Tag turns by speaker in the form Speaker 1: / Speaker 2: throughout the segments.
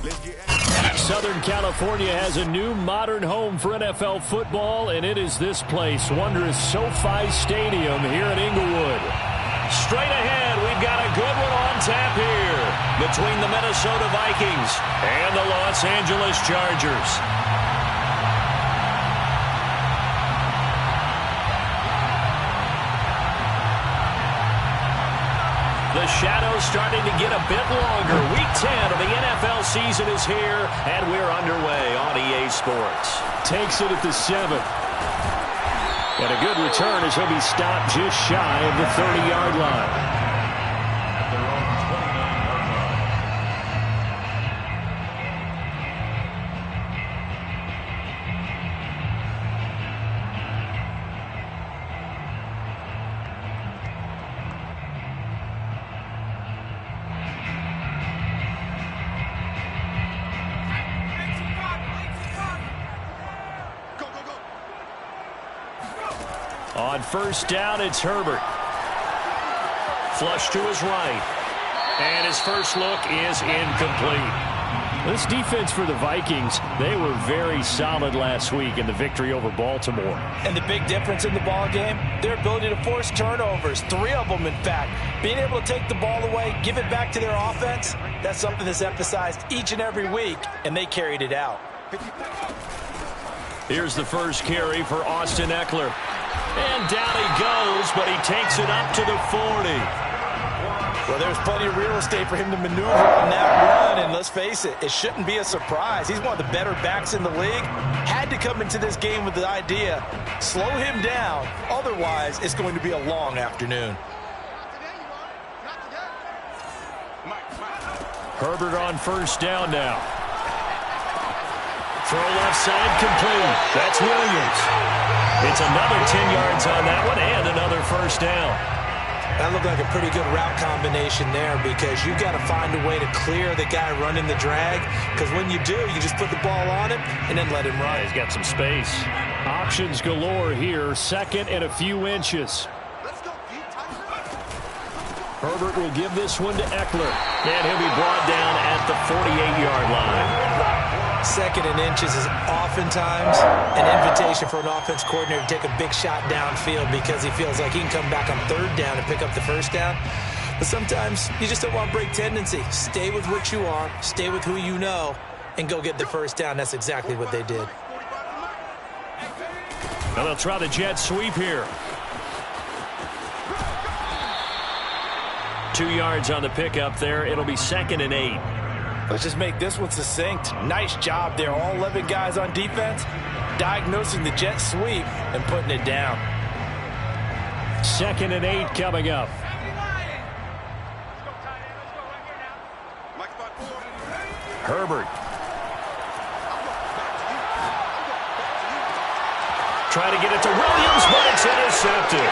Speaker 1: Southern California has a new modern home for NFL football, and it is this place, wondrous SoFi Stadium here in Inglewood. Straight ahead, we've got a good one on tap here between the Minnesota Vikings and the Los Angeles Chargers. The shadow's starting to get a bit longer. Week 10 of the NFL season is here, and we're underway on EA Sports. Takes it at the 7. And a good return as he'll be stopped just shy of the 30-yard line. On first down, it's Herbert. Flush to his right. And his first look is incomplete. This defense for the Vikings, they were very solid last week in the victory over Baltimore.
Speaker 2: And the big difference in the ball game, their ability to force turnovers, 3 of them in fact. Being able to take the ball away, give it back to their offense, that's something that's emphasized each and every week, and they carried it out.
Speaker 1: Here's the first carry for Austin Eckler. And down he goes, but he takes it up to the 40.
Speaker 2: Well, there's plenty of real estate for him to maneuver on that run, and let's face it, it shouldn't be a surprise. He's one of the better backs in the league. Had to come into this game with the idea, slow him down, otherwise it's going to be a long afternoon.
Speaker 1: Herbert on first down now. Throw left side complete. That's Williams. It's another 10 yards on that one and another first down.
Speaker 2: That looked like a pretty good route combination there because you've got to find a way to clear the guy running the drag, because when you do, you just put the ball on him and then let him run.
Speaker 1: Yeah, he's got some space. Options galore here. Second and a few inches. Herbert will give this one to Eckler. And he'll be brought down at the 48-yard line.
Speaker 2: Second and inches is oftentimes an invitation for an offense coordinator to take a big shot downfield because he feels like he can come back on third down and pick up the first down. But sometimes you just don't want break tendency. Stay with what you are, stay with who you know, and go get the first down. That's exactly what they did.
Speaker 1: Now they'll try the jet sweep here. 2 yards on the pickup there. It'll be 2nd and 8.
Speaker 2: Let's just make this one succinct. Nice job there. All 11 guys on defense diagnosing the jet sweep and putting it down.
Speaker 1: 2nd and 8 coming up. Herbert. Trying to get it to Williams, but it's intercepted.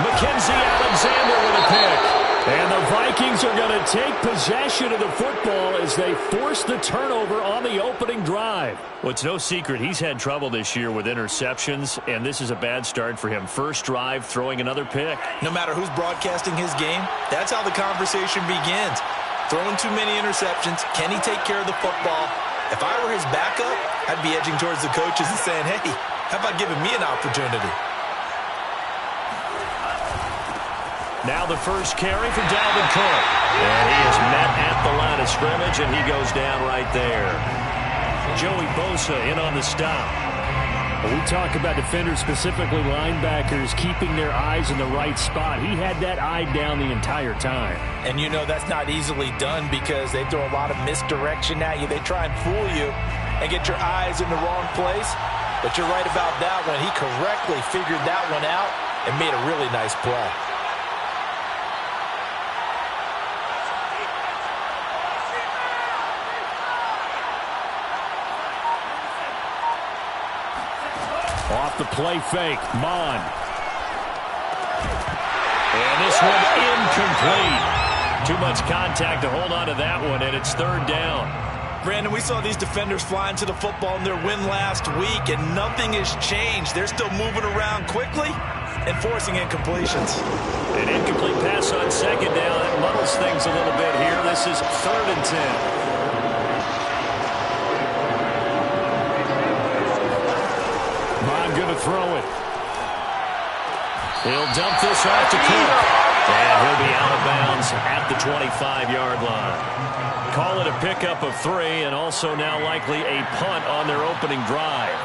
Speaker 1: Mackenzie Alexander with a pick. And the Vikings are going to take possession of the football as they force the turnover on the opening drive. Well, it's no secret he's had trouble this year with interceptions, and this is a bad start for him. First drive, throwing another pick.
Speaker 2: No matter who's broadcasting his game, that's how the conversation begins. Throwing too many interceptions, can he take care of the football? If I were his backup, I'd be edging towards the coaches and saying, hey, how about giving me an opportunity?
Speaker 1: Now the first carry for Dalvin Cook. And he is met at the line of scrimmage, and he goes down right there. Joey Bosa in on the stop. We talk about defenders, specifically linebackers, keeping their eyes in the right spot. He had that eye down the entire time.
Speaker 2: And you know that's not easily done because they throw a lot of misdirection at you. They try and fool you and get your eyes in the wrong place. But you're right about that one. He correctly figured that one out and made a really nice play.
Speaker 1: Off the play fake, Mon. And this one incomplete. Too much contact to hold on to that one, and it's 3rd down.
Speaker 2: Brandon, we saw these defenders flying to the football in their win last week, and nothing has changed. They're still moving around quickly and forcing incompletions.
Speaker 1: An incomplete pass on 2nd down. That muddles things a little bit here. This is 3rd and 10. to throw it. He'll dump this off to Cook. And he'll be out of bounds at the 25-yard line. Call it a pickup of 3, and also now likely a punt on their opening drive.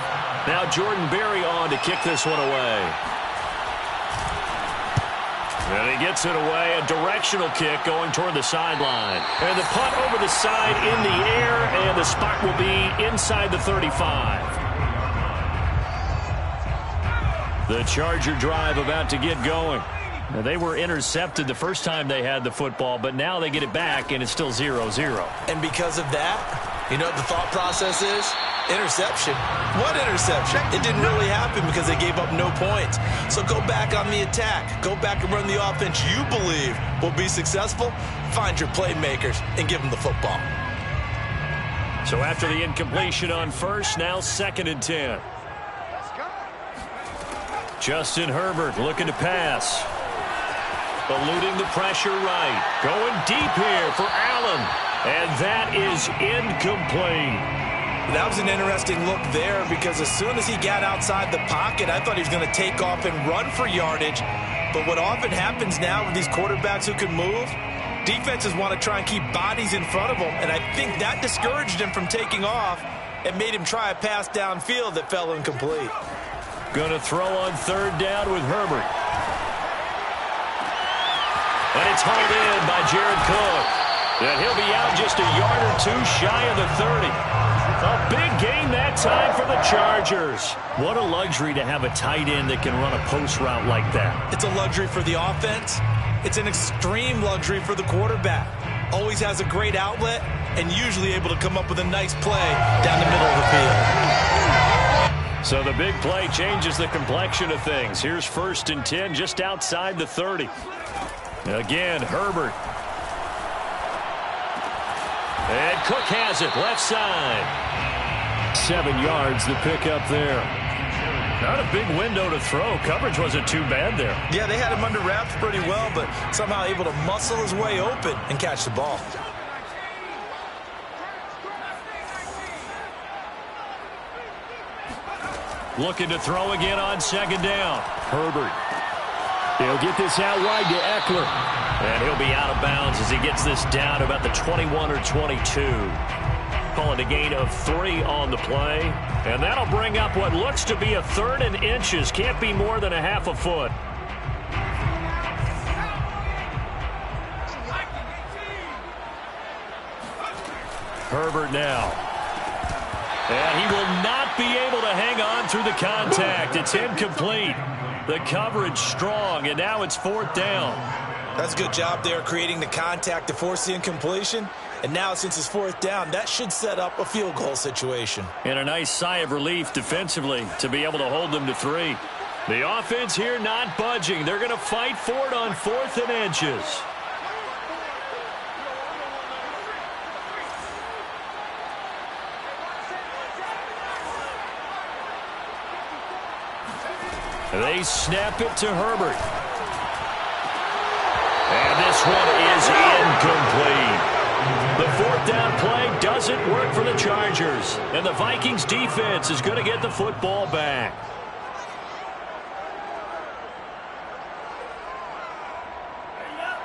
Speaker 1: Now Jordan Berry on to kick this one away. And he gets it away, a directional kick going toward the sideline. And the punt over the side in the air, and the spot will be inside the 35. The Charger drive about to get going. Now, they were intercepted the first time they had the football, but now they get it back, and it's still 0-0.
Speaker 2: And because of that, you know what the thought process is? Interception. What interception? It didn't really happen because they gave up no points. So go back on the attack. Go back and run the offense you believe will be successful. Find your playmakers and give them the football.
Speaker 1: So after the incompletion on first, now 2nd and 10. Justin Herbert looking to pass. Eluding the pressure right. Going deep here for Allen. And that is incomplete.
Speaker 2: That was an interesting look there because as soon as he got outside the pocket, I thought he was going to take off and run for yardage. But what often happens now with these quarterbacks who can move, defenses want to try and keep bodies in front of them. And I think that discouraged him from taking off and made him try a pass downfield that fell incomplete.
Speaker 1: Going to throw on 3rd down with Herbert. And it's hauled in by Jared Cook. And he'll be out just a yard or 2 shy of the 30. A big gain that time for the Chargers. What a luxury to have a tight end that can run a post route like that. It's a luxury for the offense. It's an extreme luxury for the quarterback. Always has a great outlet and usually able to come up with a nice play down the middle of the field. So the big play changes the complexion of things. Here's 1st and 10 just outside the 30. Again, Herbert. And Cook has it, left side. 7 yards, the pickup there. Not a big window to throw. Coverage wasn't too bad there. Yeah, they had him under wraps pretty well, but somehow able to muscle his way open and catch the ball. Looking to throw again on 2nd down. Herbert. He'll get this out wide to Eckler. And he'll be out of bounds as he gets this down about the 21 or 22. Call it a gain of 3 on the play. And that'll bring up what looks to be a 3rd and inches. Can't be more than a half a foot. Herbert now. And he will not be able to hang on through the contact. It's incomplete. The coverage strong, and now it's 4th down. That's a good job there creating the contact to force the incompletion. And now since it's 4th down, that should set up a field goal situation. And a nice sigh of relief defensively to be able to hold them to 3. The offense here not budging. They're going to fight for it on 4th and inches. They snap it to Herbert. And this one is incomplete. The 4th down play doesn't work for the Chargers. And the Vikings defense is going to get the football back.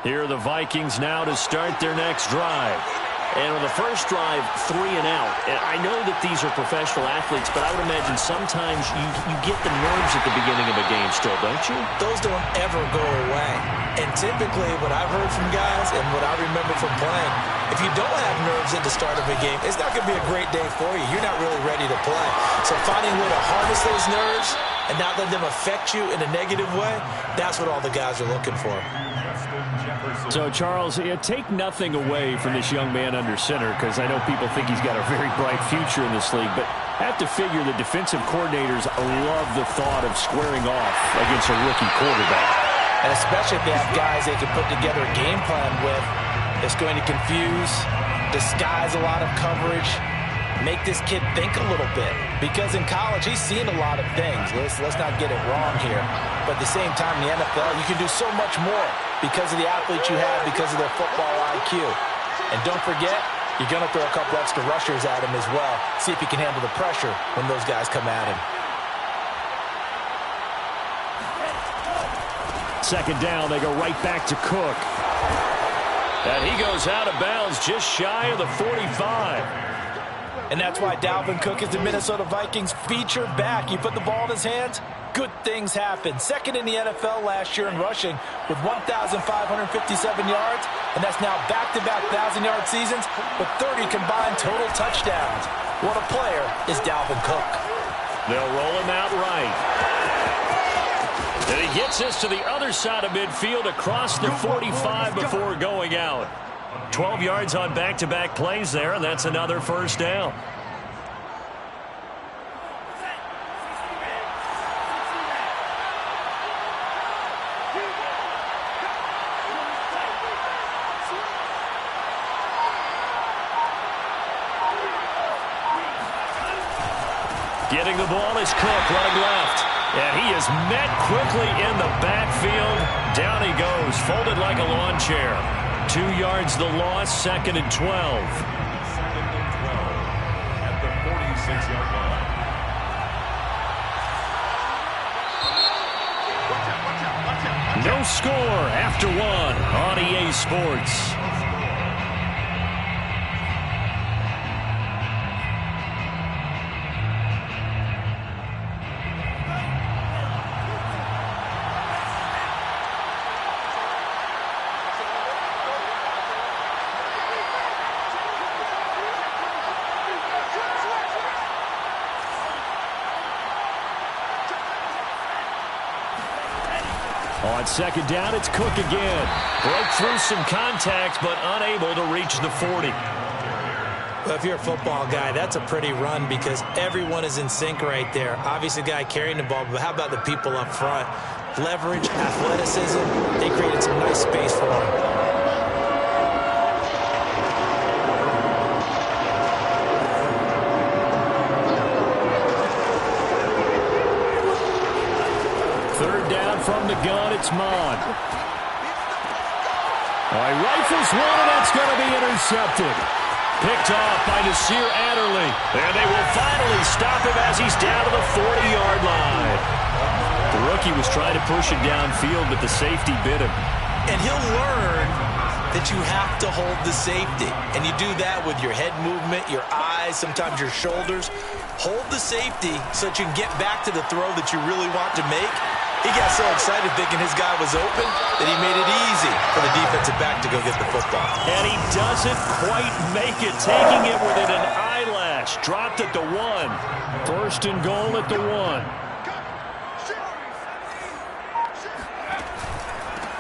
Speaker 1: Here are the Vikings now to start their next drive. And on the first drive, 3 and out. And I know that these are professional athletes, but I would imagine sometimes you get the nerves at the beginning of a game still, don't you? Those don't ever go away. And typically what I've heard from guys and what I remember from playing, if you don't have nerves at the start of a game, it's not going to be a great day for you. You're not really ready to play. So finding a way to harness those nerves and not let them affect you in a negative way, that's what all the guys are looking for. So, Charles, take nothing away from this young man under center because I know people think he's got a very bright future in this league, but I have to figure the defensive coordinators love the thought of squaring off against a rookie quarterback. And especially if they have guys they can put together a game plan with that's going to confuse, disguise a lot of coverage, make this kid think a little bit. Because in college, he's seen a lot of things. Let's not get it wrong here. But at the same time, in the NFL, you can do so much more because of the athletes you have, because of their football IQ. And don't forget, you're going to throw a couple extra rushers at him as well. See if he can handle the pressure when those guys come at him. Second down, they go right back to Cook. And he goes out of bounds just shy of the 45.
Speaker 2: And that's why Dalvin Cook is the Minnesota Vikings feature back. You put the ball in his hands, good things happen. Second in the NFL last year in rushing with 1,557 yards, and that's now back-to-back 1,000-yard seasons with 30 combined total touchdowns. What a player is Dalvin Cook.
Speaker 1: They'll roll him out right. And he gets us to the other side of midfield across the 45 before going out. 12 yards on back-to-back plays there, and that's another first down. Getting the ball is Cook, running left. And he is met quickly in the backfield. Down he goes, folded like a lawn chair. 2 yards the loss, second and 12.
Speaker 3: At the 46-yard line.
Speaker 1: No score after one on EA Sports. On second down, it's Cook again. Broke through some contact, but unable to reach the 40.
Speaker 2: Well, if you're a football guy, that's a pretty run because everyone is in sync right there. Obviously, the guy carrying the ball, but how about the people up front? Leverage, athleticism, they created some nice space for him.
Speaker 1: From the gun, it's Mond. Rifles one, and that's going to be intercepted. Picked off by Nasir Adderley. And they will finally stop him as he's down to the 40-yard line. The rookie was trying to push him downfield, but the safety bit him.
Speaker 2: And he'll learn that you have to hold the safety. And you do that with your head movement, your eyes, sometimes your shoulders. Hold the safety so that you can get back to the throw that you really want to make. He got so excited thinking his guy was open that he made it easy for the defensive back to go get the football.
Speaker 1: And he doesn't quite make it, taking it within an eyelash. Dropped at the 1. First and goal at the 1.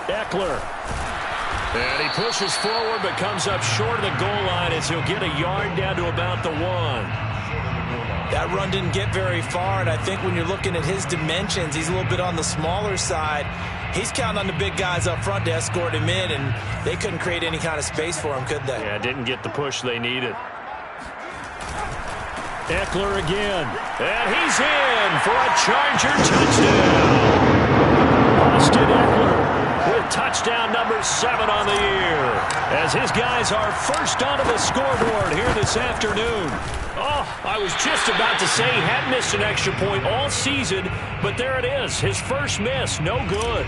Speaker 1: Eckler. And he pushes forward but comes up short of the goal line as he'll get a yard down to about the 1.
Speaker 2: That run didn't get very far, and I think when you're looking at his dimensions, he's a little bit on the smaller side. He's counting on the big guys up front to escort him in, and they couldn't create any kind of space for him, could they?
Speaker 1: Yeah, didn't get the push they needed. Eckler again, and he's in for a Charger touchdown. Austin Eckler with touchdown number 7 on the year, as his guys are first onto the scoreboard here this afternoon. Oh, I was just about to say he hadn't missed an extra point all season, but there it is. His first miss, no good.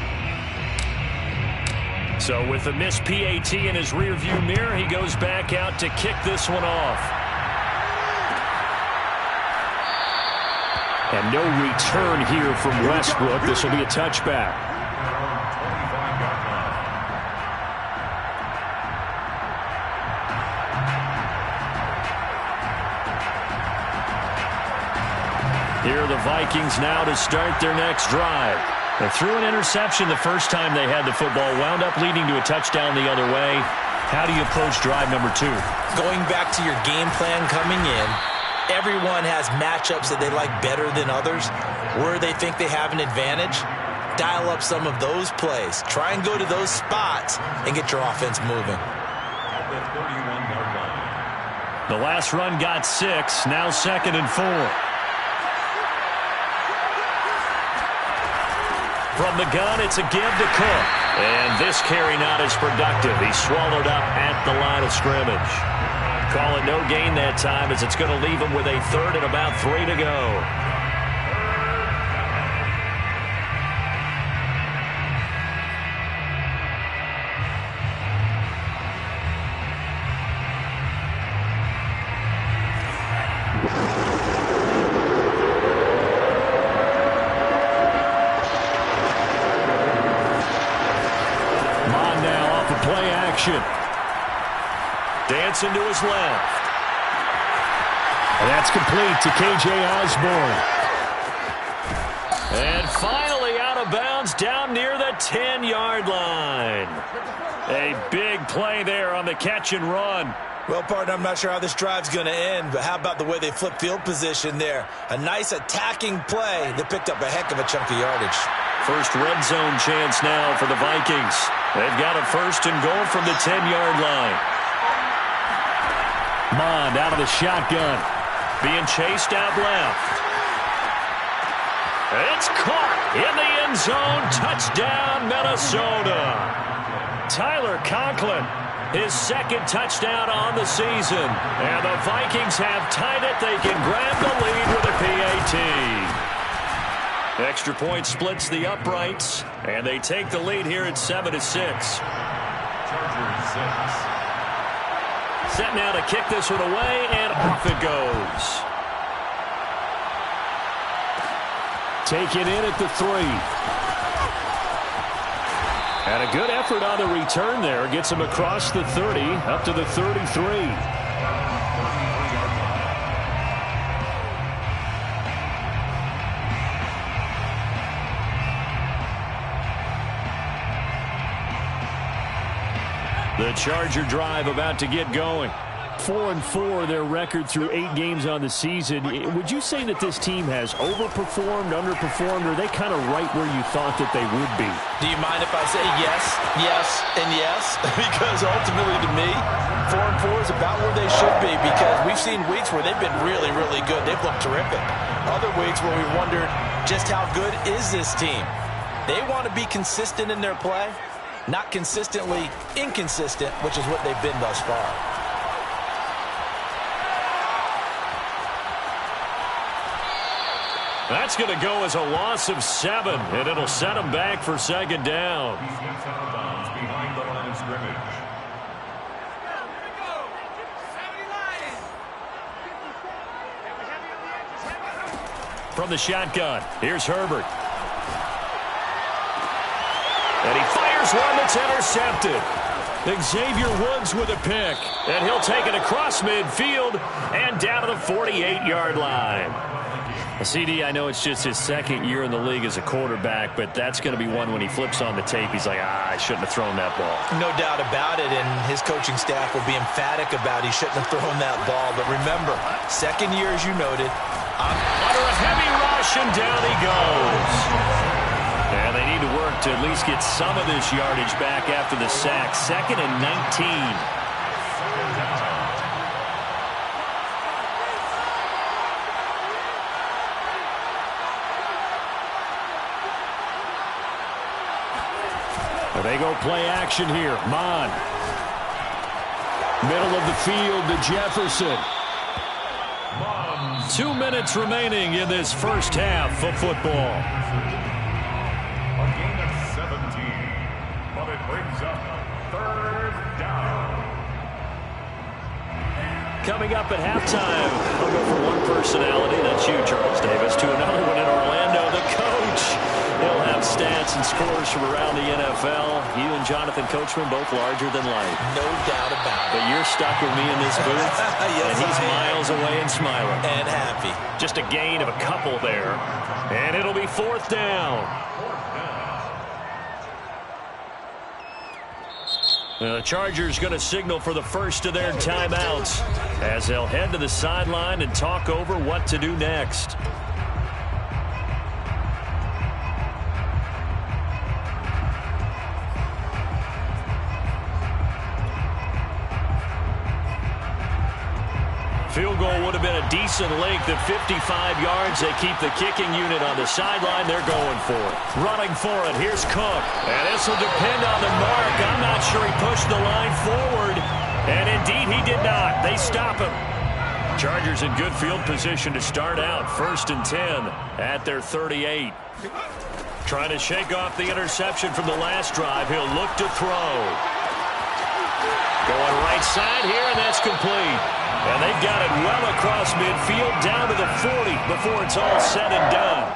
Speaker 1: So with the missed PAT in his rearview mirror, he goes back out to kick this one off. And no return here from Westbrook. This will be a touchback. Here are the Vikings now to start their next drive. They threw an interception the first time they had the football, wound up leading to a touchdown the other way. How do you approach drive number 2?
Speaker 2: Going back to your game plan coming in, everyone has matchups that they like better than others. Where they think they have an advantage, dial up some of those plays. Try and go to those spots and get your offense moving.
Speaker 1: The last run got 6, now second and 4. From the gun, it's a give to Cook. And this carry not as productive. He's swallowed up at the line of scrimmage. Call it no gain that time as it's going to leave him with a 3rd and about 3 to go. motion. Dancing to his left. And that's complete to K.J. Osborne. And finally out of bounds down near the 10-yard line. A big play there on the catch and run.
Speaker 2: Well, partner, I'm not sure how this drive's going to end, but how about the way they flip field position there? A nice attacking play that picked up a heck of a chunk of yardage.
Speaker 1: First red zone chance now for the Vikings. They've got a first and goal from the 10-yard line. Mond out of the shotgun. Being chased out left. It's caught in the end zone. Touchdown, Minnesota. Tyler Conklin, his second touchdown on the season. And the Vikings have tied it. They can grab the lead with a PAT. Extra point splits the uprights, and they take the lead here at 7-6.
Speaker 3: Chargers 6.
Speaker 1: Set now to kick this one away, and off it goes. Taken in at the 3. And a good effort on the return there. Gets him across the 30, up to the 33. The Charger drive about to get going. 4-4 their record through 8 games on the season. Would you say that this team has overperformed, underperformed, or are they kind of right where you thought that they would be?
Speaker 2: Do you mind if I say yes, yes, and yes? Because ultimately to me, 4-4 is about where they should be, because we've seen weeks where they've been really, really good. They've looked terrific. Other weeks where we wondered just how good is this team. They want to be consistent in their play, not consistently inconsistent, which is what they've been thus far.
Speaker 1: That's going to go as a loss of 7, and it'll set them back for second down.
Speaker 3: Defense out of bounds behind the line of scrimmage.
Speaker 1: From the shotgun, here's Herbert. And he fires one that's intercepted. Xavier Woods with a pick. And he'll take it across midfield and down to the 48-yard line. CD, I know it's just his second year in the league as a quarterback, but that's going to be one when he flips on the tape. He's like, I shouldn't have thrown that ball.
Speaker 2: No doubt about it, and his coaching staff will be emphatic about he shouldn't have thrown that ball. But remember, second year, as you noted,
Speaker 1: under a heavy rush, and down he goes. And they need to work to at least get some of this yardage back after the sack. 2nd and 19. They go play action here. Mond. Middle of the field to Jefferson. 2 minutes remaining in this first half of football.
Speaker 3: A gain of 17, but it brings up 3rd down.
Speaker 1: Coming up at halftime, I'll go from one personality, that's you, Charles Davis, to another one in Orlando, the coach. He'll have stats and scores from around the NFL. You and Jonathan Coachman both larger than life.
Speaker 2: no doubt about it.
Speaker 1: But you're stuck with me in this booth,
Speaker 2: Yes,
Speaker 1: and he's
Speaker 2: I am.
Speaker 1: miles away and smiling.
Speaker 2: And happy.
Speaker 1: Just a gain of a couple there, and it'll be 4th down. The Chargers going to signal for the first of their timeouts as they'll head to the sideline and talk over what to do next. Field goal would have been a decent length at 55 yards. They keep the kicking unit on the sideline. They're going for it. Running for it. Here's Cook. And this will depend on the mark. I'm not sure he pushed the line forward. And indeed, he did not. They stop him. Chargers in good field position to start out. 1st and 10 at their 38. Trying to shake off the interception from the last drive. He'll look to throw. Going right side here, and that's complete. And they've got it well across midfield, down to the 40 before it's all said and done.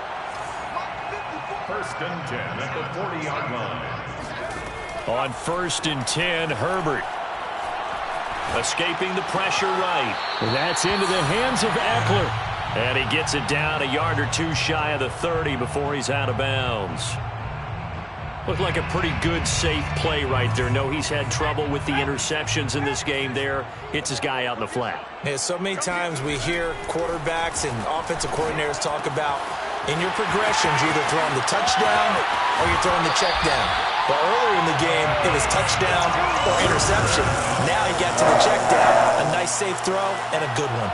Speaker 3: 1st and 10 at the 40-yard line.
Speaker 1: On 1st and 10, Herbert. Escaping the pressure right. That's into the hands of Eckler. And he gets it down a yard or two shy of the 30 before he's out of bounds. Looked like a pretty good, safe play right there. No, he's had trouble with the interceptions in this game there. Hits his guy out in the flat.
Speaker 2: Yeah, so many times we hear quarterbacks and offensive coordinators talk about in your progressions, you're either throwing the touchdown or you're throwing the check down. But earlier in the game, it was touchdown or interception. Now he got to the check down. A nice safe throw and a good one.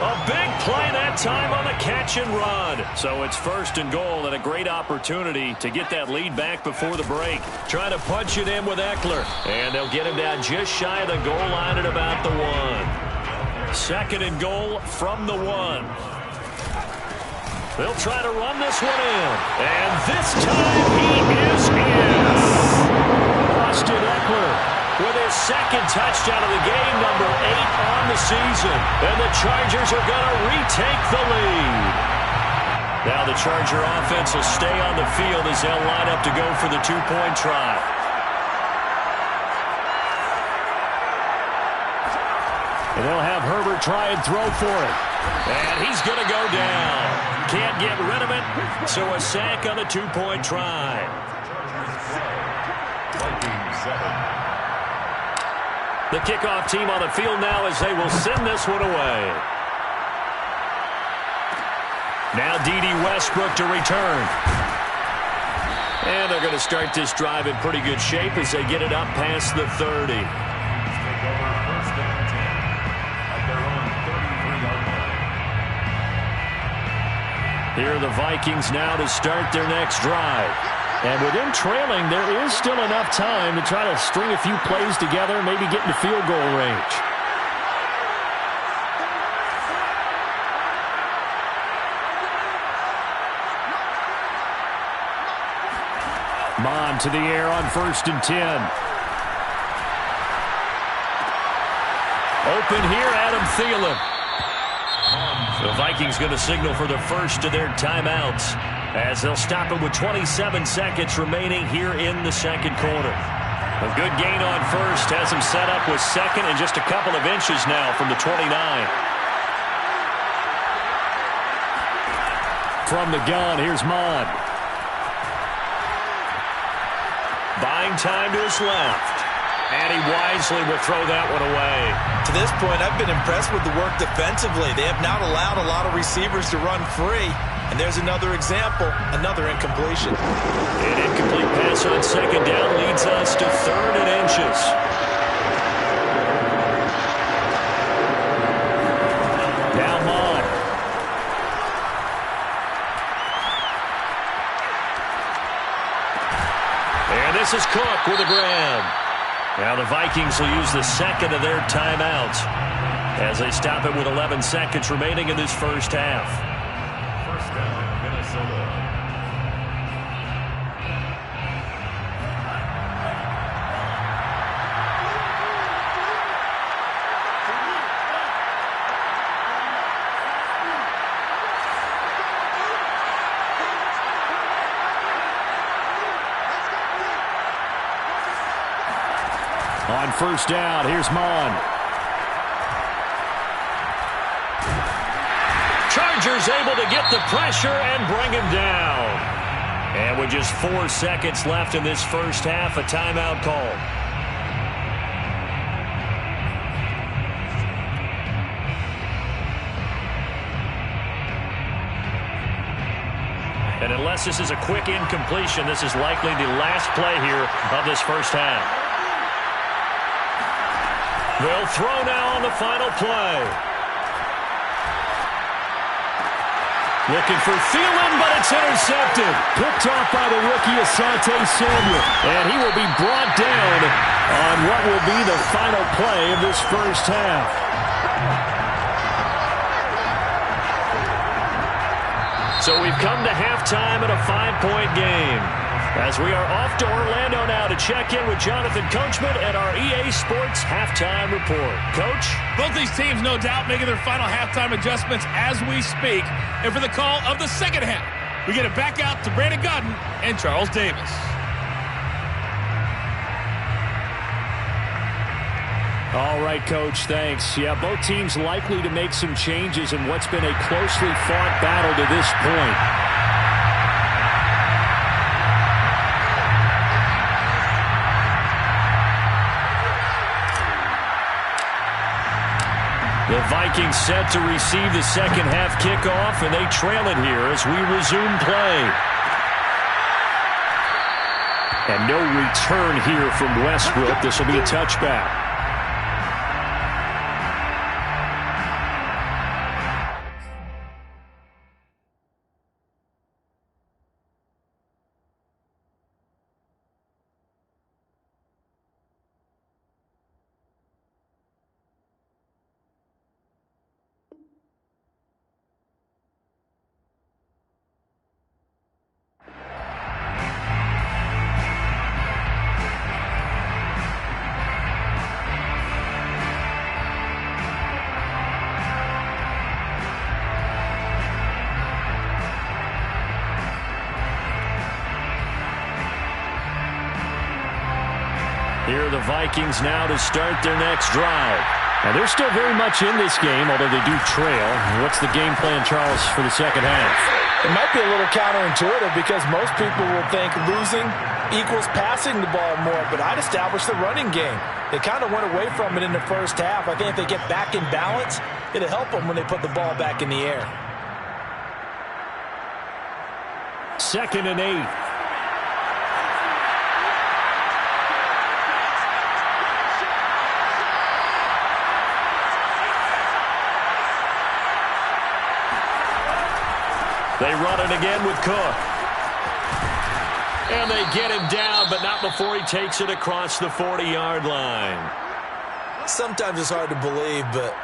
Speaker 1: A big play that time on the catch and run. So it's 1st and goal and a great opportunity to get that lead back before the break. Trying to punch it in with Eckler. And they'll get him down just shy of the goal line at about the 1. 2nd and goal from the 1. They'll try to run this one in. And this time he is in. Austin Eckler with his 2nd touchdown of the game, number 8 on the season. And the Chargers are going to retake the lead. Now the Charger offense will stay on the field as they'll line up to go for the 2-point try. And they'll have Herbert try and throw for it. And he's going to go down. Can't get rid of it, so a sack on the 2-point try. The kickoff team on the field now as they will send this one away. Now D.D. Westbrook to return. And they're going to start this drive in pretty good shape as they get it up past the 30. Here are the Vikings now to start their next drive. And with them trailing, there is still enough time to try to string a few plays together and maybe get into field goal range. Mon to the air on 1st and 10. Open here, Adam Thielen. The Vikings going to signal for the first of their timeouts as they'll stop it with 27 seconds remaining here in the 2nd quarter. A good gain on 1st has him set up with 2nd and just a couple of inches now from the 29. From the gun, here's Mon. Buying time to his left. And he wisely will throw that one away.
Speaker 2: To this point, I've been impressed with the work defensively. They have not allowed a lot of receivers to run free. And there's another example, another incompletion.
Speaker 1: An incomplete pass on 2nd down leads us to 3rd and inches. Now Mon. And this is Cook with a grab. Now the Vikings will use the 2nd of their timeouts as they stop it with 11 seconds remaining in this first half.
Speaker 3: First down, Minnesota.
Speaker 1: On 1st down, here's Mon. Chargers able to get the pressure and bring him down. And with just 4 seconds left in this first half, a timeout call. And unless this is a quick incompletion, this is likely the last play here of this first half. They'll throw now on the final play. Looking for Thielen, but it's intercepted. Picked off by the rookie Asante Samuel. And he will be brought down on what will be the final play of this first half. So we've come to halftime in a 5-point game. As we are off to Orlando now to check in with Jonathan Coachman and our EA Sports Halftime Report. Coach?
Speaker 4: Both these teams, no doubt, making their final halftime adjustments as we speak. And for the call of the second half, we get it back out to Brandon Godden and Charles Davis.
Speaker 1: All right, Coach, thanks. Yeah, both teams likely to make some changes in what's been a closely fought battle to this point. The Vikings set to receive the second half kickoff, and they trail it here as we resume play. And no return here from Westbrook. This will be a touchback. Here are the Vikings now to start their next drive. And they're still very much in this game, although they do trail. What's the game plan, Charles, for the second half?
Speaker 2: It might be a little counterintuitive because most people will think losing equals passing the ball more, but I'd establish the running game. They kind of went away from it in the first half. I think if they get back in balance, it'll help them when they put the ball back in the air.
Speaker 1: 2nd and 8. They run it again with Cook. And they get him down, but not before he takes it across the 40-yard line.
Speaker 2: Sometimes it's hard to believe, but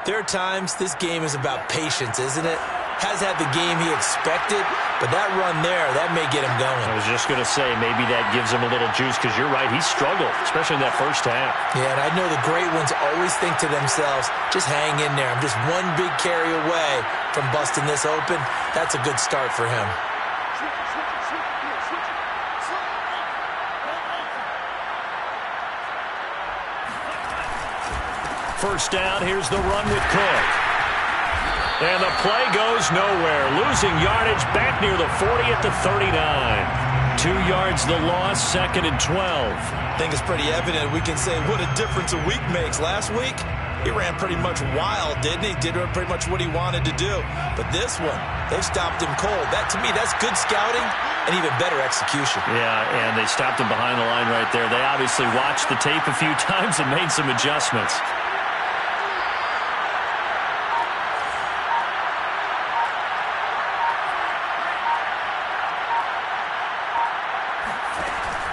Speaker 2: there are times this game is about patience, isn't it? Has had the game he expected, but that run there, that may get him going.
Speaker 1: I was just going to say, maybe that gives him a little juice, because you're right, he struggled, especially in that first half.
Speaker 2: Yeah, and I know the great ones always think to themselves, just hang in there. I'm just one big carry away from busting this open. That's a good start for him.
Speaker 1: First down, here's the run with Cook. And the play goes nowhere. Losing yardage back near the 40 at the 39. 2 yards the loss, 2nd and 12.
Speaker 2: I think it's pretty evident. We can say what a difference a week makes. Last week, he ran pretty much wild, didn't he? Did pretty much what he wanted to do. But this one, they've stopped him cold. That, to me, that's good scouting and even better execution.
Speaker 1: Yeah, and they stopped him behind the line right there. They obviously watched the tape a few times and made some adjustments.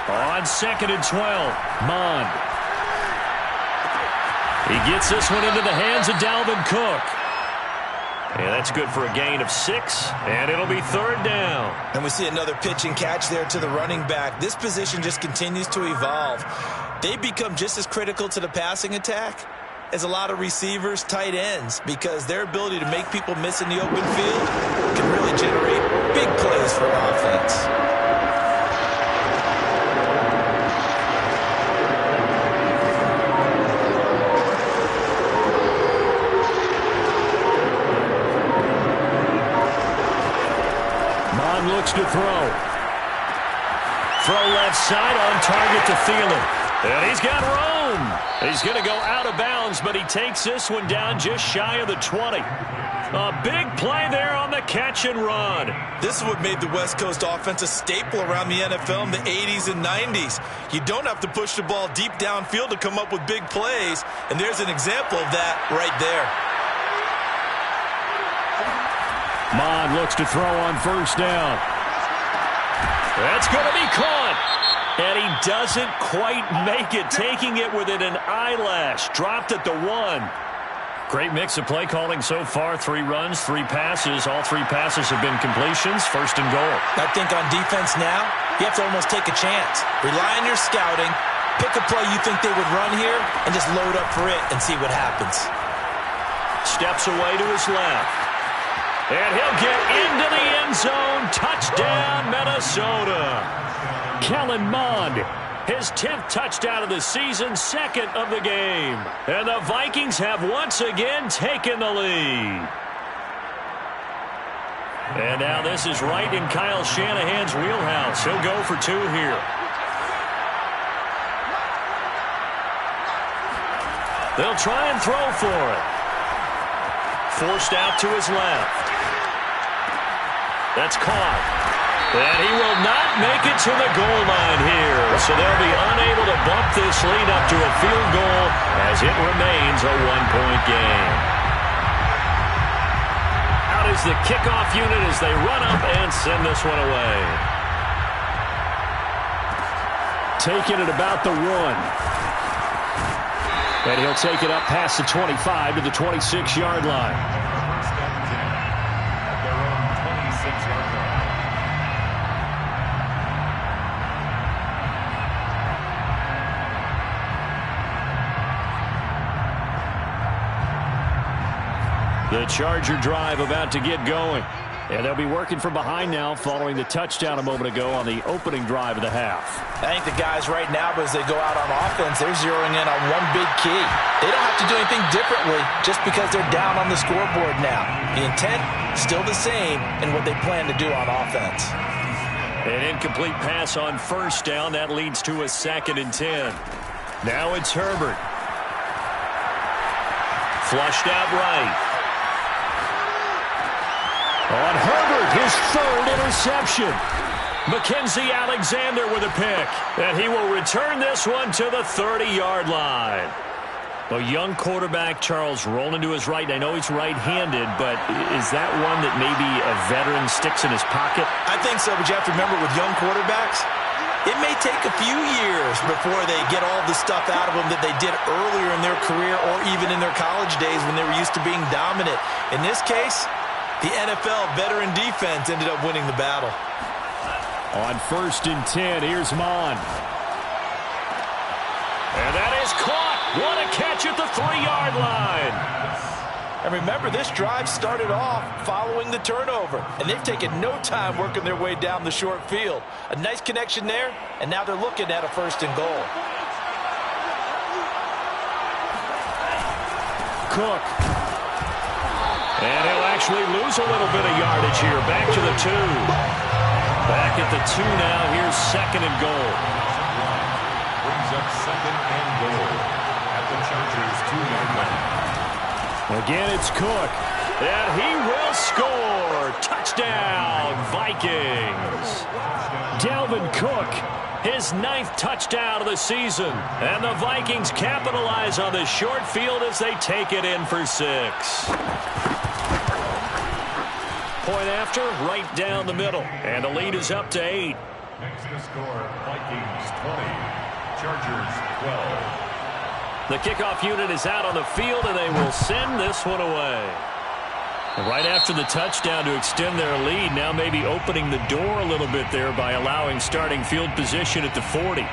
Speaker 1: On 2nd and 12, Mond. He gets this one into the hands of Dalvin Cook. And that's good for a gain of 6, and it'll be 3rd down.
Speaker 2: And we see another pitch and catch there to the running back. This position just continues to evolve. They become just as critical to the passing attack as a lot of receivers, tight ends, because their ability to make people miss in the open field can really generate big plays for offense.
Speaker 1: Looks to throw. Throw left side on target to Thielen. And he's got room. He's going to go out of bounds, but he takes this one down just shy of the 20. A big play there on the catch and run.
Speaker 2: This is what made the West Coast offense a staple around the NFL in the 80s and 90s. You don't have to push the ball deep downfield to come up with big plays, and there's an example of that right there.
Speaker 1: Mond looks to throw on 1st down. That's going to be caught. And he doesn't quite make it, taking it within an eyelash. Dropped at the 1. Great mix of play calling so far. 3 runs, 3 passes. All 3 passes have been completions. 1st and goal.
Speaker 2: I think on defense now, you have to almost take a chance. Rely on your scouting. Pick a play you think they would run here and just load up for it and see what happens.
Speaker 1: Steps away to his left. And he'll get into the end zone. Touchdown, Minnesota. Kellen Mond His 10th touchdown of the season, second of the game. And the Vikings have once again taken the lead. And now this is right in Kyle Shanahan's wheelhouse. He'll go for 2 here. They'll try and throw for it. Forced out to his left. That's caught. And he will not make it to the goal line here. So they'll be unable to bump this lead up to a field goal as it remains a 1-point game. Out is the kickoff unit as they run up and send this one away. Taking it about the 1. And he'll take it up past the 25 to the 26-yard line.
Speaker 3: First and 10 at their own 26-yard line.
Speaker 1: The Charger drive about to get going. And they'll be working from behind now following the touchdown a moment ago on the opening drive of the half.
Speaker 2: I think the guys right now, as they go out on offense, they're zeroing in on one big key. They don't have to do anything differently just because they're down on the scoreboard now. The intent, still the same in what they plan to do on offense.
Speaker 1: An incomplete pass on first down. That leads to a 2nd and 10. Now it's Herbert. Flushed out right. On Herbert, his 3rd interception. Mackenzie Alexander with a pick. And he will return this one to the 30-yard line. A young quarterback, Charles, rolling to his right. I know he's right-handed, but is that one that maybe a veteran sticks in his pocket?
Speaker 2: I think so, but you have to remember with young quarterbacks, it may take a few years before they get all the stuff out of them that they did earlier in their career or even in their college days when they were used to being dominant. In this case, the NFL veteran defense ended up winning the battle.
Speaker 1: On 1st and 10, here's Mon. And that is caught. What a catch at the 3-yard line.
Speaker 2: And remember, this drive started off following the turnover. And they've taken no time working their way down the short field. A nice connection there, and now they're looking at a 1st and goal.
Speaker 1: Cook. And he'll actually lose a little bit of yardage here. Back to the 2. Back at the 2 now. Here's 2nd and goal.
Speaker 3: Brings up 2nd and goal at the Chargers' 2-yard line.
Speaker 1: Again, it's Cook. And he will score. Touchdown, Vikings. Dalvin Cook, his 9th touchdown of the season. And the Vikings capitalize on the short field as they take it in for 6. Point after, right down the middle. And the lead is up to 8.
Speaker 3: Next to score, Vikings 20, Chargers 12.
Speaker 1: The kickoff unit is out on the field, and they will send this one away. Right after the touchdown to extend their lead, now maybe opening the door a little bit there by allowing starting field position at the 40.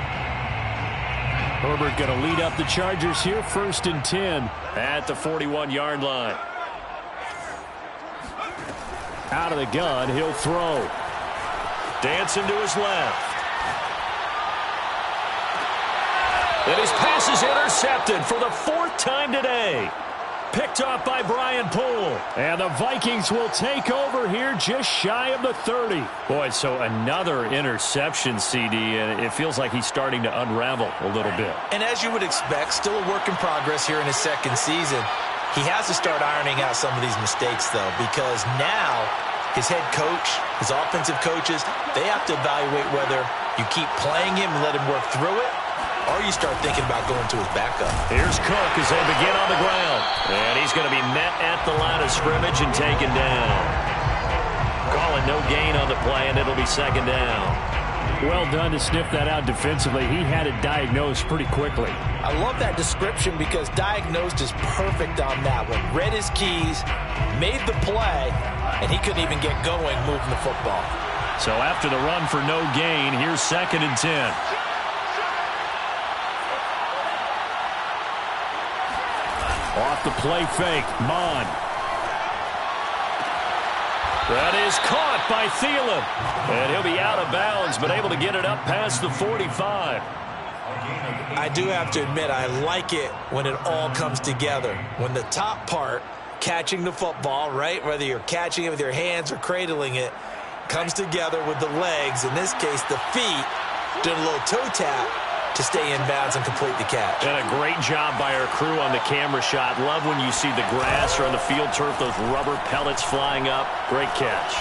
Speaker 1: Herbert going to lead up the Chargers here, 1st and 10 at the 41-yard line. Out of the gun, he'll throw. Dancing to his left. And his pass is intercepted for the 4th time today. Picked off by Brian Poole. And the Vikings will take over here just shy of the 30. Boy, so another interception, CD, and it feels like he's starting to unravel a little bit.
Speaker 2: And as you would expect, still a work in progress here in his 2nd season. He has to start ironing out some of these mistakes, though, because now his head coach, his offensive coaches, they have to evaluate whether you keep playing him and let him work through it, or you start thinking about going to his backup.
Speaker 1: Here's Cook as they begin on the ground. And he's going to be met at the line of scrimmage and taken down. Calling no gain on the play, and it'll be 2nd down. Well done to sniff that out defensively. He had it diagnosed pretty quickly.
Speaker 2: I love that description because diagnosed is perfect on that one. Read his keys, made the play, and he couldn't even get going moving the football.
Speaker 1: So after the run for no gain, here's 2nd and 10. Off the play fake, Mon. That is caught by Thielen. And he'll be out of bounds, but able to get it up past the 45.
Speaker 2: I do have to admit, I like it when it all comes together. When the top part, catching the football, right, whether you're catching it with your hands or cradling it, comes together with the legs, in this case the feet, doing a little toe tap to stay in bounds and complete the catch.
Speaker 1: And a great job by our crew on the camera shot. Love when you see the grass or on the field turf, those rubber pellets flying up. Great catch.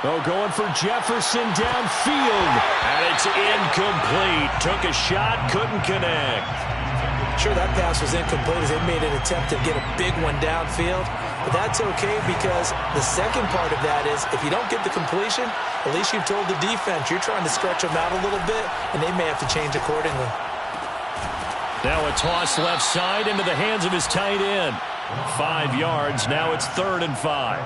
Speaker 1: Oh, going for Jefferson downfield. And it's incomplete. Took a shot, couldn't connect.
Speaker 2: Sure, that pass was incomplete as they made an attempt to get a big one downfield. But that's okay because the second part of that is if you don't get the completion, at least you've told the defense you're trying to stretch them out a little bit, and they may have to change accordingly.
Speaker 1: Now a toss left side into the hands of his tight end. 5 yards. Now it's 3rd and 5.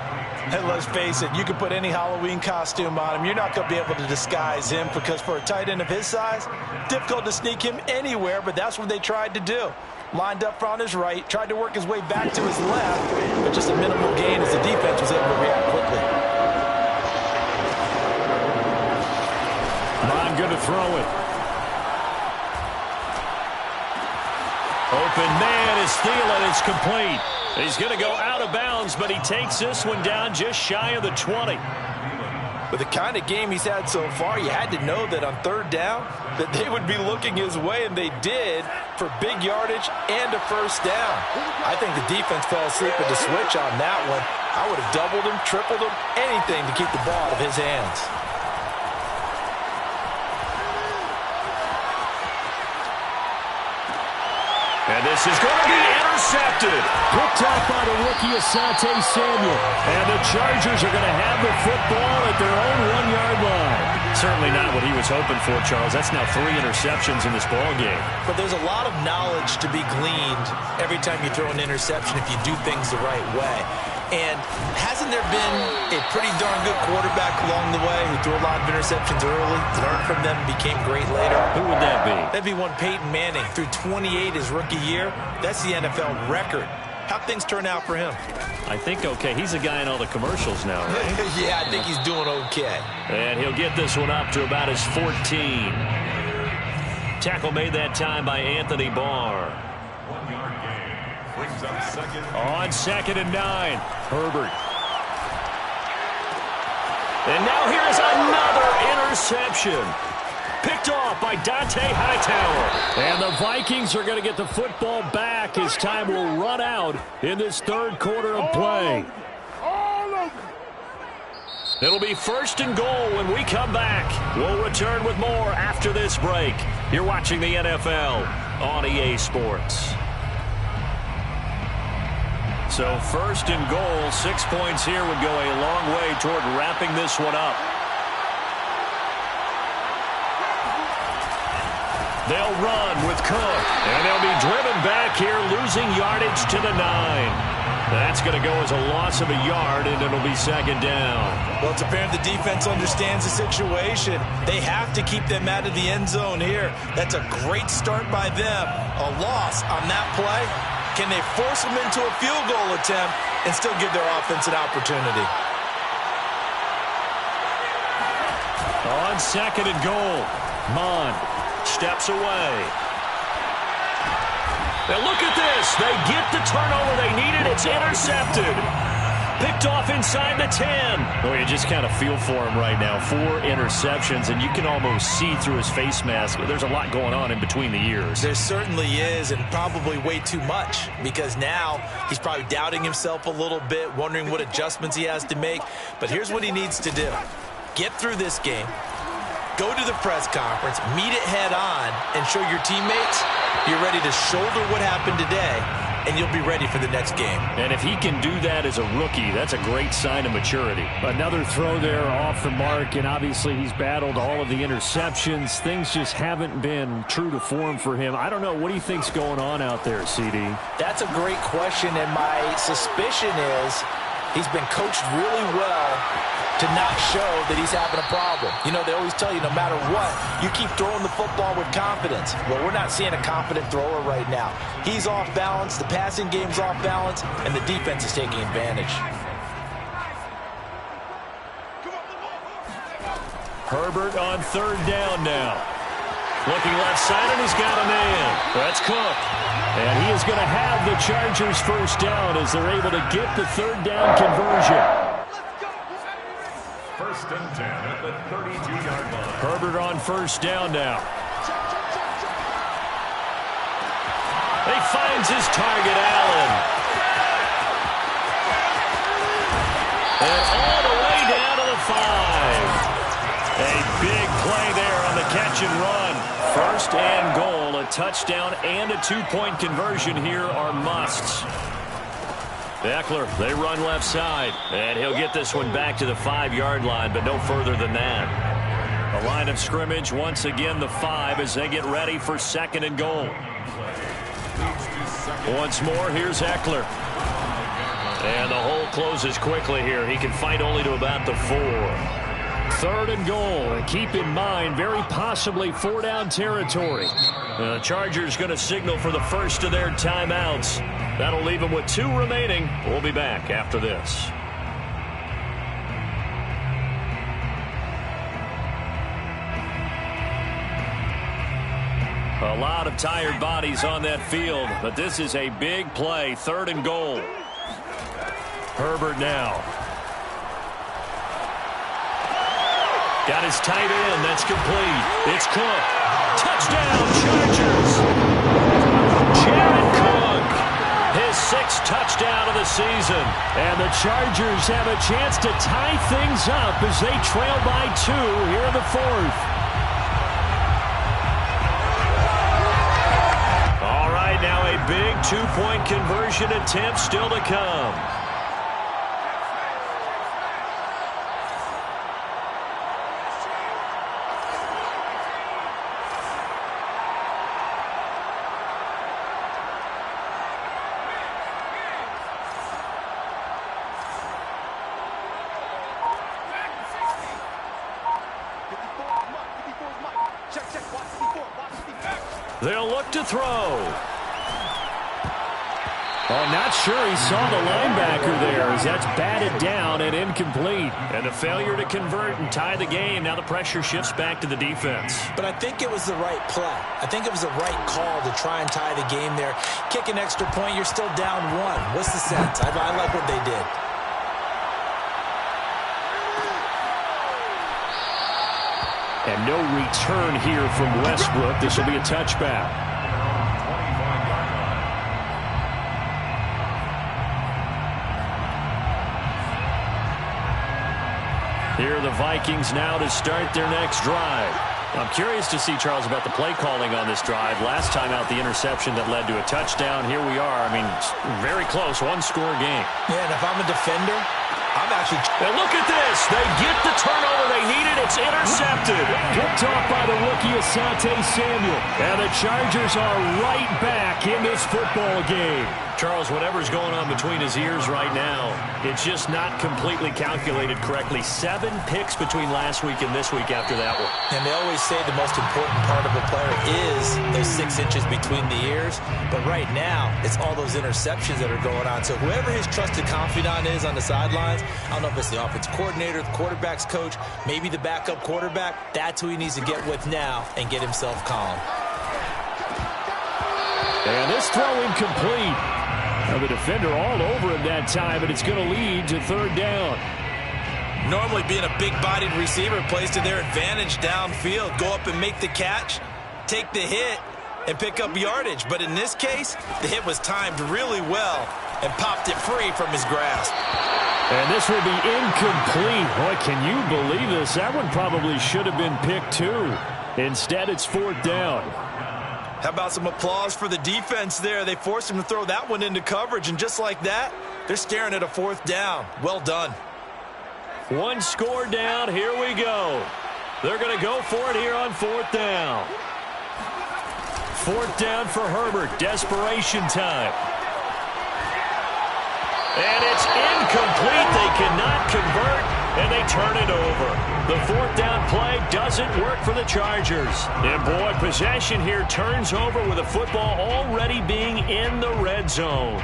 Speaker 2: And let's face it, you can put any Halloween costume on him. You're not going to be able to disguise him because for a tight end of his size, difficult to sneak him anywhere, but that's what they tried to do. Lined up on his right, tried to work his way back to his left, but just a minimal gain as the defense was able to react quickly.
Speaker 1: Ron going to throw it. Open man is Thielen. It's complete. He's going to go out of bounds, but he takes this one down just shy of the 20.
Speaker 2: With the kind of game he's had so far, you had to know that on 3rd down that they would be looking his way, and they did for big yardage and a first down. I think the defense fell asleep with the switch on that one. I would have doubled him, tripled him, anything to keep the ball out of his hands.
Speaker 1: And this is going to be intercepted. Picked off by the rookie Asante Samuel. And the Chargers are going to have the football at their own 1-yard line. Certainly not what he was hoping for, Charles. That's now 3 interceptions in this ball game.
Speaker 2: But there's a lot of knowledge to be gleaned every time you throw an interception if you do things the right way. And hasn't there been a pretty darn good quarterback along the way who threw a lot of interceptions early, learned from them, became great later?
Speaker 1: Who would that be?
Speaker 2: That'd be one Peyton Manning. Threw 28 his rookie year. That's the NFL record. How'd things turn out for him?
Speaker 1: I think okay. He's a guy in all the commercials now, right?
Speaker 2: Yeah, I think he's doing okay.
Speaker 1: And he'll get this one up to about his 14. Tackle made that time by Anthony Barr.
Speaker 3: 1-yard gain. Brings up 2nd.
Speaker 1: On 2nd and 9. Herbert. And now here's another interception. Picked off by Dante Hightower. And the Vikings are going to get the football back as time will run out in this 3rd quarter of play. It'll be 1st and goal when we come back. We'll return with more after this break. You're watching the NFL on EA Sports. So 1st and goal, 6 points here would go a long way toward wrapping this one up. They'll run with Cook, and they'll be driven back here, losing yardage to the 9. That's going to go as a loss of a yard, and it'll be 2nd down.
Speaker 2: Well, it's apparent the defense understands the situation. They have to keep them out of the end zone here. That's a great start by them. A loss on that play. Can they force them into a field goal attempt and still give their offense an opportunity?
Speaker 1: On 2nd and goal, Mond steps away. Now look at this. They get the turnover they needed. It's intercepted. Picked off inside the 10. Oh, you just kind of feel for him right now. 4 interceptions, and you can almost see through his face mask. There's a lot going on in between the ears.
Speaker 2: There certainly is, and probably way too much, because now he's probably doubting himself a little bit, wondering what adjustments he has to make. But here's what he needs to do. Get through this game. Go to the press conference, meet it head on, and show your teammates you're ready to shoulder what happened today, and you'll be ready for the next game.
Speaker 1: And if he can do that as a rookie, that's a great sign of maturity. Another throw there off the mark, and obviously he's battled all of the interceptions. Things just haven't been true to form for him. I don't know. What do you think's going on out there, CD?
Speaker 2: That's a great question, and my suspicion is he's been coached really well to not show that he's having a problem. You know, they always tell you no matter what, you keep throwing the football with confidence. Well, we're not seeing a confident thrower right now. He's off balance, the passing game's off balance, and the defense is taking advantage.
Speaker 1: Herbert on 3rd down now. Looking left side, and he's got a man. That's Cook. And he is going to have the Chargers first down as they're able to get the third down conversion.
Speaker 3: First and 10 at the 32-yard line.
Speaker 1: Herbert on first down now. He finds his target, Allen. And all the way down to the 5. A big play there on the catch and run. First and goal, a touchdown and a 2-point conversion here are musts. Eckler, they run left side, and he'll get this one back to the 5-yard line, but no further than that. The line of scrimmage, once again, the 5 as they get ready for second and goal. Once more, here's Eckler. And the hole closes quickly here. He can fight only to about the 4. Third and goal, and keep in mind, very possibly 4-down territory. The Chargers going to signal for the first of their timeouts. That'll leave them with 2 remaining. We'll be back after this. A lot of tired bodies on that field, but this is a big play. Third and goal. Herbert now. Got his tight end. That's complete. It's Cook. Touchdown, Chargers. Jared Cook. His 6th touchdown of the season. And the Chargers have a chance to tie things up as they trail by 2 here in the 4th. All right, now a big 2-point conversion attempt still to come. They'll look to throw. Oh, not sure he saw the linebacker there as that's batted down and incomplete. And the failure to convert and tie the game. Now the pressure shifts back to the defense.
Speaker 2: But I think it was the right play. I think it was the right call to try and tie the game there. Kick an extra point, you're still down 1. What's the sense? I like what they did.
Speaker 1: And no return here from Westbrook. This will be a touchback. Here are the Vikings now to start their next drive. I'm curious to see, Charles, about the play calling on this drive. Last time out, the interception that led to a touchdown. Here we are. I mean, very close, 1-score game.
Speaker 2: Yeah, and if I'm a defender, I'm actually...
Speaker 1: And look at this. They get the turnover they needed. It's intercepted. Picked off by the rookie Asante Samuel. And the Chargers are right back in this football game. Charles, whatever's going on between his ears right now, it's just not completely calculated correctly. 7 picks between last week and this week after that one.
Speaker 2: And they always say the most important part of a player is those 6 inches between the ears. But right now, it's all those interceptions that are going on. So whoever his trusted confidant is on the sidelines, I don't know if it's the offensive coordinator, the quarterback's coach, maybe the backup quarterback, that's who he needs to get with now and get himself calm.
Speaker 1: And this throw incomplete. Now the defender all over him that time, but it's going to lead to third down.
Speaker 2: Normally being a big-bodied receiver plays to their advantage downfield. Go up and make the catch, take the hit, and pick up yardage. But in this case, the hit was timed really well and popped it free from his grasp.
Speaker 1: And this will be incomplete. Boy, can you believe this? That one probably should have been picked too. Instead, it's fourth down.
Speaker 2: How about some applause for the defense there? They forced him to throw that one into coverage, and just like that, they're staring at a fourth down. Well done.
Speaker 1: 1 score down. Here we go. They're going to go for it here on fourth down. Fourth down for Herbert. Desperation time. And it's incomplete. They cannot convert, and they turn it over. The fourth down play doesn't work for the Chargers. And, boy, possession here turns over with the football already being in the red zone.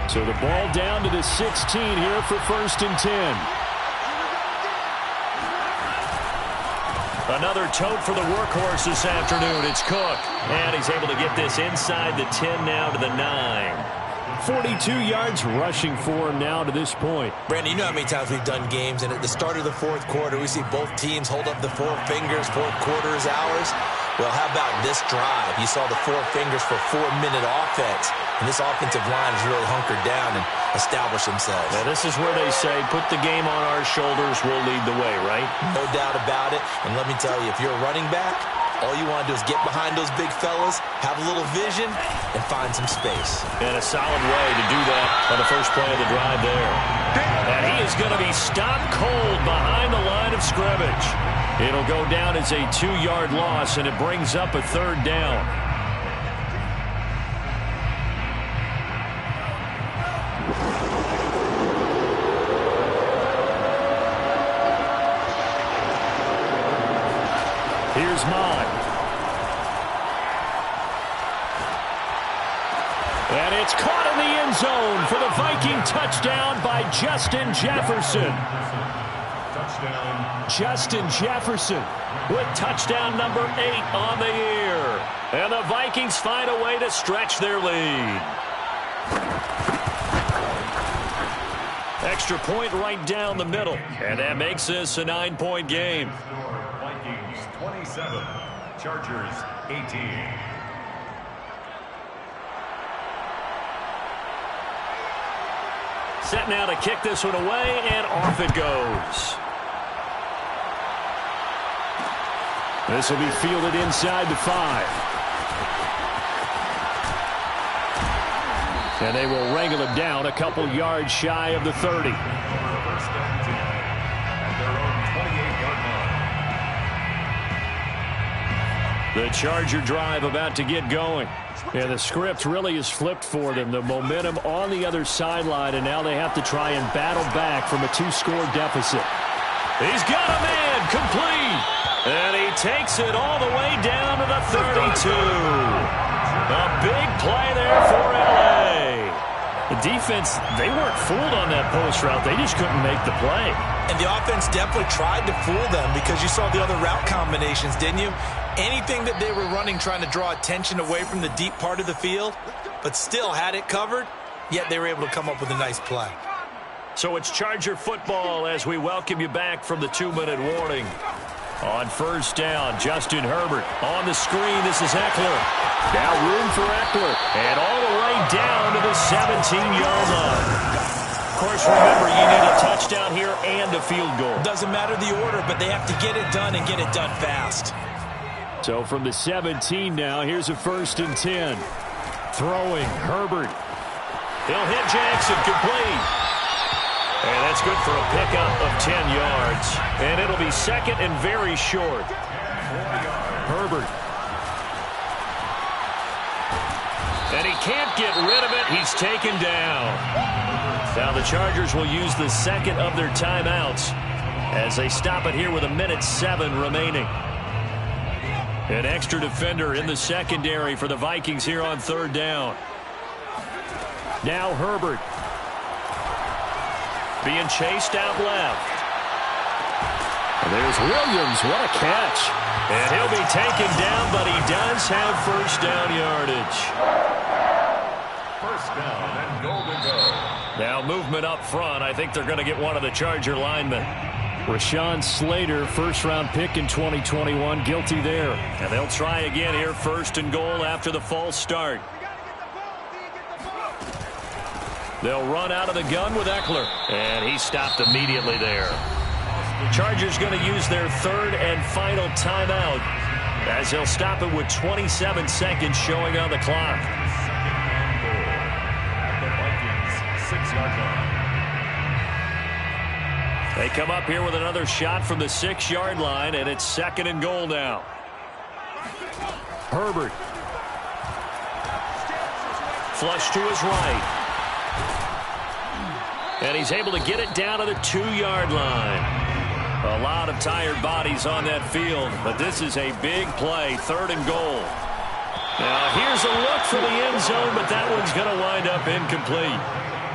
Speaker 1: So the ball down to the 16 here for 1st and 10. Another tote for the workhorse this afternoon. It's Cook. And he's able to get this inside the 10 now to the 9. 42 yards rushing for him now to this point.
Speaker 2: Brandon, you know how many times we've done games, and at the start of the fourth quarter, we see both teams hold up the four fingers, fourth quarter is ours. Well, how about this drive? You saw the four fingers for 4-minute offense, and this offensive line has really hunkered down and established themselves.
Speaker 1: Now, this is where they say, put the game on our shoulders, we'll lead the way, right?
Speaker 2: No doubt about it, and let me tell you, if you're a running back, all you want to do is get behind those big fellas, have a little vision, and find some space.
Speaker 1: And a solid way to do that on the first play of the drive there. And he is going to be stopped cold behind the line of scrimmage. It'll go down as a 2-yard loss, and it brings up a 3rd down. Here's mine. And it's caught in the end zone for the Viking touchdown by Justin Jefferson.
Speaker 3: Touchdown.
Speaker 1: Justin Jefferson with touchdown number 8 on the year. And the Vikings find a way to stretch their lead. Extra point right down the middle. And that makes this a 9-point game.
Speaker 3: Vikings 27, Chargers 18.
Speaker 1: Set now to kick this one away, and off it goes. This will be fielded inside the 5. And they will wrangle him down a couple yards shy of the 30.
Speaker 3: First down 10 at their own 28-yard line.
Speaker 1: The Charger drive about to get going. And the script really is flipped for them. The momentum on the other sideline, and now they have to try and battle back from a 2-score deficit. He's got a man complete. And he takes it all the way down to the 32. A big play there for L.A. The defense, they weren't fooled on that post route. They just couldn't make the play.
Speaker 2: And the offense definitely tried to fool them because you saw the other route combinations, didn't you? Anything that they were running trying to draw attention away from the deep part of the field, but still had it covered, yet they were able to come up with a nice play.
Speaker 1: So it's Charger football as we welcome you back from the 2-minute warning. On first down, Justin Herbert on the screen. This is Eckler. Now room for Eckler. And all the way down to the 17-yard line. Of course, remember, you need a touchdown here and a field goal.
Speaker 2: Doesn't matter the order, but they have to get it done and get it done fast.
Speaker 1: So from the 17 now, here's a 1st and 10. Throwing, Herbert. He'll hit Jackson, complete. And that's good for a pickup of 10 yards. And it'll be 2nd and very short. Herbert. And he can't get rid of it. He's taken down. Now the Chargers will use the 2nd of their timeouts as they stop it here with 1:07 remaining. An extra defender in the secondary for the Vikings here on 3rd down. Now Herbert. Being chased out left. And there's Williams. What a catch. And he'll be taken down, but he does have 1st down yardage.
Speaker 3: First down and goal to go.
Speaker 1: Now movement up front. I think they're going to get one of the Charger linemen. Rashawn Slater, 1st-round pick in 2021, guilty there. And they'll try again here, 1st and goal after the false start. They'll run out of the gun with Eckler. And he stopped immediately there. Chargers going to use their 3rd and final timeout as they'll stop it with 27 seconds showing on the clock.
Speaker 3: At the Vikings 6-yard line.
Speaker 1: They come up here with another shot from the 6-yard line, and it's 2nd and goal now. Herbert. Flush to his right. And he's able to get it down to the 2-yard line. A lot of tired bodies on that field, but this is a big play, 3rd and goal. Now here's a look for the end zone, but that one's going to wind up incomplete.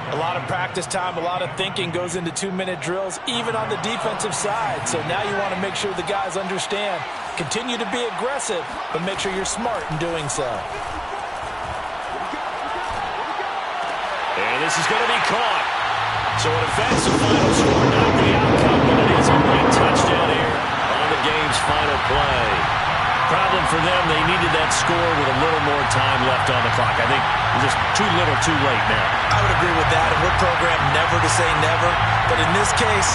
Speaker 2: A lot of practice time, a lot of thinking goes into 2-minute drills, even on the defensive side. So now you want to make sure the guys understand. Continue to be aggressive, but make sure you're smart in doing so.
Speaker 1: And this is going to be caught. So it affects the final score, not the outcome, but it is a late touchdown here on the game's final play. Problem for them, they needed that score with a little more time left on the clock. I think just too little, too late now.
Speaker 2: I would agree with that, and we're programmed never to say never. But in this case,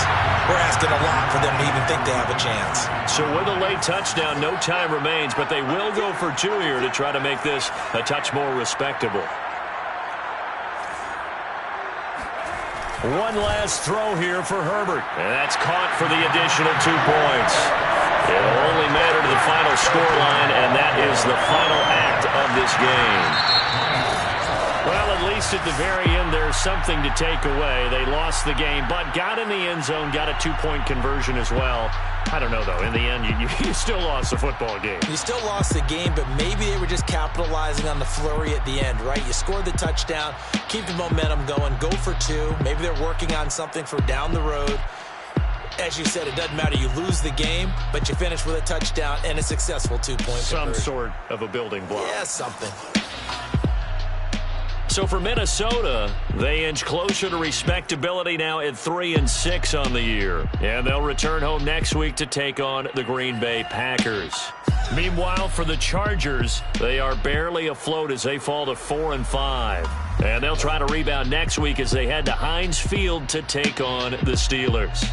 Speaker 2: we're asking a lot for them to even think they have a chance.
Speaker 1: So with a late touchdown, no time remains, but they will go for two here to try to make this a touch more respectable. One last throw here for Herbert, and that's caught for the additional 2 points. It'll only matter to the final scoreline, and that is the final act of this game. Well, at least at the very end, there's something to take away. They lost the game, but got in the end zone, got a 2-point conversion as well. I don't know, though. In the end, you still lost the football game.
Speaker 2: You still lost the game, but maybe they were just capitalizing on the flurry at the end, right? You scored the touchdown, keep the momentum going, go for 2. Maybe they're working on something for down the road. As you said, it doesn't matter. You lose the game, but you finish with a touchdown and a successful 2-point
Speaker 1: Some sort of a building block.
Speaker 2: Yeah, something.
Speaker 1: So for Minnesota, they inch closer to respectability now at 3-6 on the year. And they'll return home next week to take on the Green Bay Packers. Meanwhile, for the Chargers, they are barely afloat as they fall to 4-5. And they'll try to rebound next week as they head to Heinz Field to take on the Steelers.